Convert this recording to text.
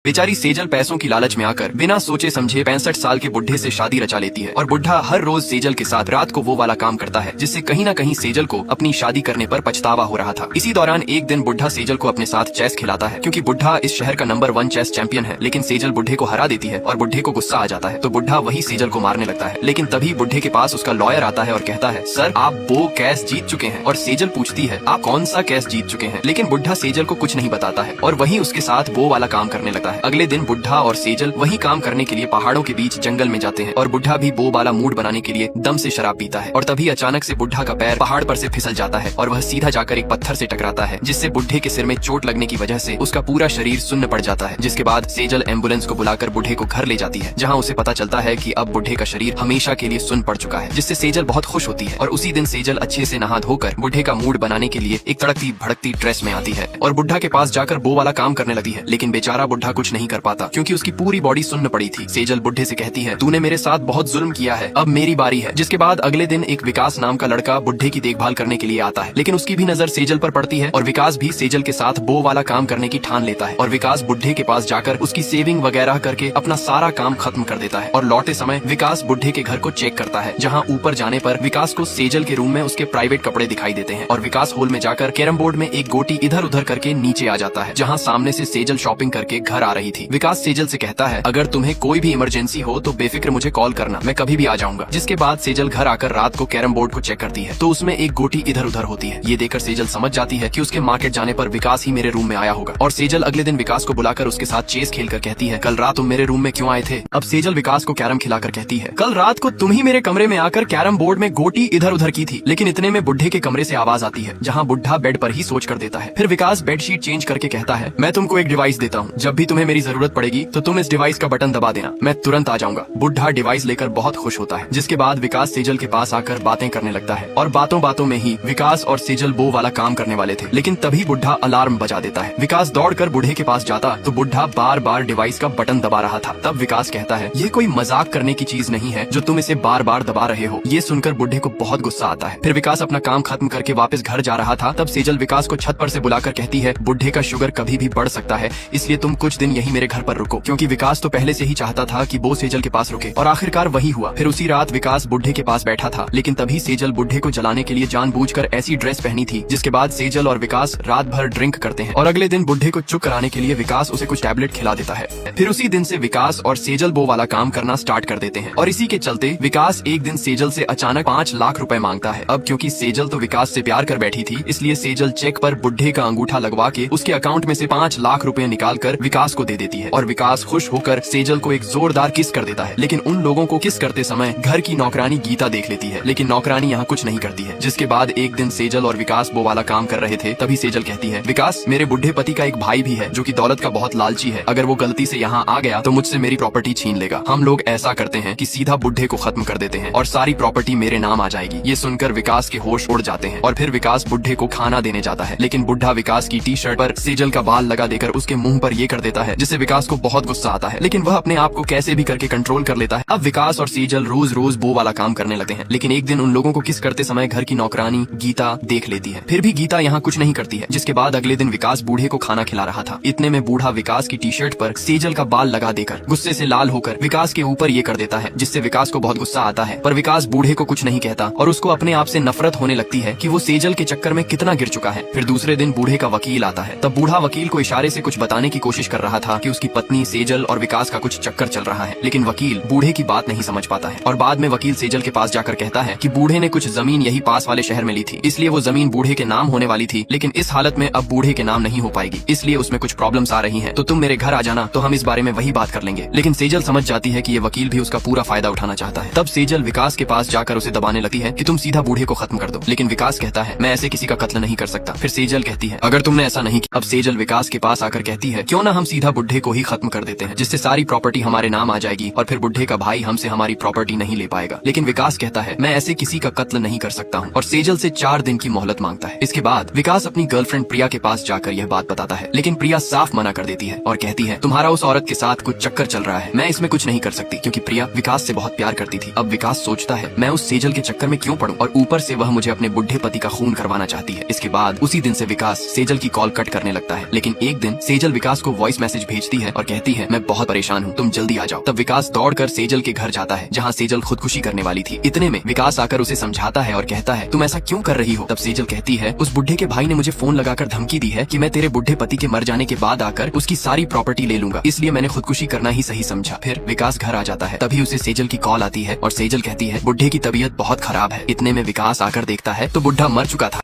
बेचारी सेजल पैसों की लालच में आकर बिना सोचे समझे 65 साल के बुढ़े से शादी रचा लेती है और बुढ़ा हर रोज सेजल के साथ रात को वो वाला काम करता है जिससे कहीं न कहीं सेजल को अपनी शादी करने पर पछतावा हो रहा था। इसी दौरान एक दिन बुढ़ा सेजल को अपने साथ चेस खिलाता है क्योंकि बुढ़ा इस शहर का नंबर 1 चेस चैंपियन है, लेकिन सेजल बुढ़े को हरा देती है और बुढ़े को गुस्सा आ जाता है तो बुढ़ा वही सेजल को मारने लगता है। लेकिन तभी बुढ़े के पास उसका लॉयर आता है और कहता है, सर आप वो कैस जीत चुके हैं। और सेजल पूछती है, आप कौन सा कैस जीत चुके हैं? लेकिन बुढ़ा सेजल को कुछ नहीं बताता है और वही उसके साथ वो वाला काम करने लगता है। अगले दिन बुढ़ा और सेजल वही काम करने के लिए पहाड़ों के बीच जंगल में जाते हैं और बुढ़ा भी वो वाला मूड बनाने के लिए दम से शराब पीता है। और तभी अचानक से बुढ़ा का पैर पहाड़ पर से फिसल जाता है और वह सीधा जाकर एक पत्थर से टकराता है जिससे बुढ़े के सिर में चोट लगने की वजह से उसका पूरा शरीर सुन्न पड़ जाता है। जिसके बाद सेजल एम्बुलेंस को बुलाकर बुढ़े को घर ले जाती है जहाँ उसे पता चलता है कि अब बुढ़े का शरीर हमेशा के लिए सुन्न पड़ चुका है, जिससे सेजल बहुत खुश होती है। और उसी दिन सेजल अच्छे से नहा धोकर बुढ़े का मूड बनाने के लिए एक तड़कती भड़कती ड्रेस में आती है और बुढ़ा के पास जाकर वो वाला काम करने लगती है। लेकिन बेचारा बुढ़ा कुछ नहीं कर पाता क्योंकि उसकी पूरी बॉडी सुन्न पड़ी थी। सेजल बुढ़े से कहती है, तूने मेरे साथ बहुत जुल्म किया है, अब मेरी बारी है। जिसके बाद अगले दिन एक विकास नाम का लड़का बुढ़े की देखभाल करने के लिए आता है, लेकिन उसकी भी नजर सेजल पर पड़ती है और विकास भी सेजल के साथ वो वाला काम करने की ठान लेता है। और विकास बुढ़े के पास जाकर उसकी सेविंग वगैरह करके अपना सारा काम खत्म कर देता है। और लौटते समय विकास बुढ़े के घर को चेक करता है जहाँ ऊपर जाने पर विकास को सेजल के रूम में उसके प्राइवेट कपड़े दिखाई देते हैं। और विकास हॉल में जाकर कैरम बोर्ड में एक गोटी इधर उधर करके नीचे आ जाता है जहाँ सामने से सेजल शॉपिंग करके घर आ रही थी। विकास सेजल से कहता है, अगर तुम्हें कोई भी इमरजेंसी हो तो बेफिक्र मुझे कॉल करना, मैं कभी भी आ जाऊंगा। जिसके बाद सेजल घर आकर रात को कैरम बोर्ड को चेक करती है तो उसमें एक गोटी इधर उधर होती है। ये देखकर सेजल समझ जाती है कि उसके मार्केट जाने पर विकास ही मेरे रूम में आया होगा। और सेजल अगले दिन विकास को बुलाकर उसके साथ चेस खेलकर कहती है, कल रात तुम मेरे रूम में क्यों आए थे? अब सेजल विकास को कैरम खिलाकर कहती है, कल रात को तुम ही मेरे कमरे में आकर कैरम बोर्ड में गोटी इधर उधर की थी। लेकिन इतने में बुढ़े के कमरे से आवाज आती है जहाँ बुढ़ा बेड पर ही सोच कर देता है। फिर विकास बेडशीट चेंज करके कहता है, मैं तुमको एक डिवाइस देता हूँ, जब भी तुम्हें मेरी जरूरत पड़ेगी तो तुम इस डिवाइस का बटन दबा देना, मैं तुरंत आ जाऊंगा। बुढ़ा डिवाइस लेकर बहुत खुश होता है। जिसके बाद विकास सेजल के पास आकर बातें करने लगता है और बातों बातों में ही विकास और सेजल वो वाला काम करने वाले थे। लेकिन तभी बुढ़ा अलार्म बजा देता है। विकास दौड़कर बूढ़े के पास जाता तो बुढ़ा बार बार डिवाइस का बटन दबा रहा था। तब विकास कहता है, ये कोई मजाक करने की चीज नहीं है जो तुम इसे बार बार दबा रहे हो। ये सुनकर बुढ़े को बहुत गुस्सा आता है। फिर विकास अपना काम खत्म करके वापस घर जा रहा था तब सेजल विकास को छत पर से बुलाकर कहती है, बुढ़े का शुगर कभी भी बढ़ सकता है, इसलिए तुम कुछ दिन यही मेरे घर पर रुको। क्योंकि विकास तो पहले से ही चाहता था कि वो सेजल के पास रुके और आखिरकार वही हुआ। फिर उसी रात विकास बुढ़े के पास बैठा था, लेकिन तभी सेजल बुढ़े को जलाने के लिए जानबूझकर ऐसी ड्रेस पहनी थी। जिसके बाद सेजल और विकास रात भर ड्रिंक करते हैं और अगले दिन बुढ़े को चुप कराने के लिए विकास उसे कुछ टैबलेट खिला देता है। फिर उसी दिन से विकास और सेजल वो वाला काम करना स्टार्ट कर देते हैं और इसी के चलते विकास एक दिन सेजल से अचानक 5 लाख रुपए मांगता है। अब क्योंकि सेजल तो विकास से प्यार कर बैठी थी, इसलिए सेजल चेक पर बुढ़े का अंगूठा लगवा के उसके अकाउंट में से 5 लाख रुपए निकाल कर विकास को दे देती है। और विकास खुश होकर सेजल को एक जोरदार किस कर देता है। लेकिन उन लोगों को किस करते समय घर की नौकरानी गीता देख लेती है, लेकिन नौकरानी यहाँ कुछ नहीं करती है। जिसके बाद एक दिन सेजल और विकास वो वाला काम कर रहे थे तभी सेजल कहती है, विकास मेरे बुढ़े पति का एक भाई भी है जो कि दौलत का बहुत लालची है, अगर वो गलती से यहाँ आ गया तो मुझसे मेरी प्रॉपर्टी छीन लेगा। हम लोग ऐसा करते हैं कि सीधा बुढ़े को खत्म कर देते हैं और सारी प्रॉपर्टी मेरे नाम आ जाएगी। ये सुनकर विकास के होश उड़ जाते हैं और फिर विकास बुढ़े को खाना देने जाता है, लेकिन बुढ़ा विकास की टी शर्ट पर सेजल का बाल लगा देकर उसके मुंह पर ये कर देता है जिससे विकास को बहुत गुस्सा आता है। लेकिन वह अपने आप को कैसे भी करके कंट्रोल कर लेता है। अब विकास और सेजल रोज रोज वो वाला काम करने लगते हैं, लेकिन एक दिन उन लोगों को किस करते समय घर की नौकरानी गीता देख लेती है। फिर भी गीता यहाँ कुछ नहीं करती है। जिसके बाद अगले दिन विकास बूढ़े को खाना खिला रहा था, इतने में बूढ़ा विकास की टी शर्ट पर सेजल का बाल लगा देकर गुस्से से लाल होकर विकास के ऊपर ये कर देता है जिससे विकास को बहुत गुस्सा आता है। पर विकास बूढ़े को कुछ नहीं कहता और उसको अपने आप से नफरत होने लगती है कि वो सेजल के चक्कर में कितना गिर चुका है। फिर दूसरे दिन बूढ़े का वकील आता है, तब बूढ़ा वकील को इशारे से कुछ बताने की कोशिश कर रहा था कि उसकी पत्नी सेजल और विकास का कुछ चक्कर चल रहा है, लेकिन वकील बूढ़े की बात नहीं समझ पाता है। और बाद में वकील सेजल के पास जाकर कहता है कि बूढ़े ने कुछ जमीन यही पास वाले शहर में ली थी, इसलिए वो जमीन बूढ़े के नाम होने वाली थी, लेकिन इस हालत में अब बूढ़े के नाम नहीं हो पाएगी, इसलिए उसमें कुछ प्रॉब्लम्स आ रही हैं, तो तुम मेरे घर आ जाना तो हम इस बारे में वही बात कर लेंगे। लेकिन सेजल समझ जाती है कि ये वकील भी उसका पूरा फायदा उठाना चाहता है। तब सेजल विकास के पास जाकर उसे दबाने लगती है कि तुम सीधा बूढ़े को खत्म कर दो, लेकिन विकास कहता है, मैं ऐसे किसी का कत्ल नहीं कर सकता। फिर सेजल कहती है, अगर तुमने ऐसा नहीं किया। अब सेजल विकास के पास आकर कहती है, क्यों ना हम सीधा बुढ़े को ही खत्म कर देते हैं, जिससे सारी प्रॉपर्टी हमारे नाम आ जाएगी और फिर बुढ़े का भाई हमसे हमारी प्रॉपर्टी नहीं ले पाएगा। लेकिन विकास कहता है, मैं ऐसे किसी का कत्ल नहीं कर सकता हूँ और सेजल से 4 दिन की मोहलत मांगता है। इसके बाद विकास अपनी गर्लफ्रेंड प्रिया के पास जाकर यह बात बताता है, लेकिन प्रिया साफ मना कर देती है और कहती है, तुम्हारा उस औरत के साथ कुछ चक्कर चल रहा है, मैं इसमें कुछ नहीं कर सकती, क्योंकि प्रिया विकास से बहुत प्यार करती थी। अब विकास सोचता है, मैं उस सेजल के चक्कर में क्यों पड़ूं और ऊपर से वह मुझे अपने बुढ़े पति का खून करवाना चाहती है। इसके बाद उसी दिन से विकास सेजल की कॉल कट करने लगता है। लेकिन एक दिन सेजल विकास को वॉइस मैसेज मैसेज भेजती है और कहती है मैं बहुत परेशान हूँ, तुम जल्दी आ जाओ। तब विकास दौड़कर सेजल के घर जाता है जहाँ सेजल खुदकुशी करने वाली थी। इतने में विकास आकर उसे समझाता है और कहता है तुम ऐसा क्यों कर रही हो। तब सेजल कहती है उस बुढ़े के भाई ने मुझे फोन लगाकर धमकी दी है कि मैं तेरे बुढ़े पति के मर जाने के बाद आकर उसकी सारी प्रॉपर्टी ले लूंगा, इसलिए मैंने खुदकुशी करना ही सही समझा। फिर विकास घर आ जाता है, तभी उसे सेजल की कॉल आती है और सेजल कहती है बुढ़े की तबीयत बहुत खराब है। इतने में विकास आकर देखता है तो बुढ़ा मर चुका था।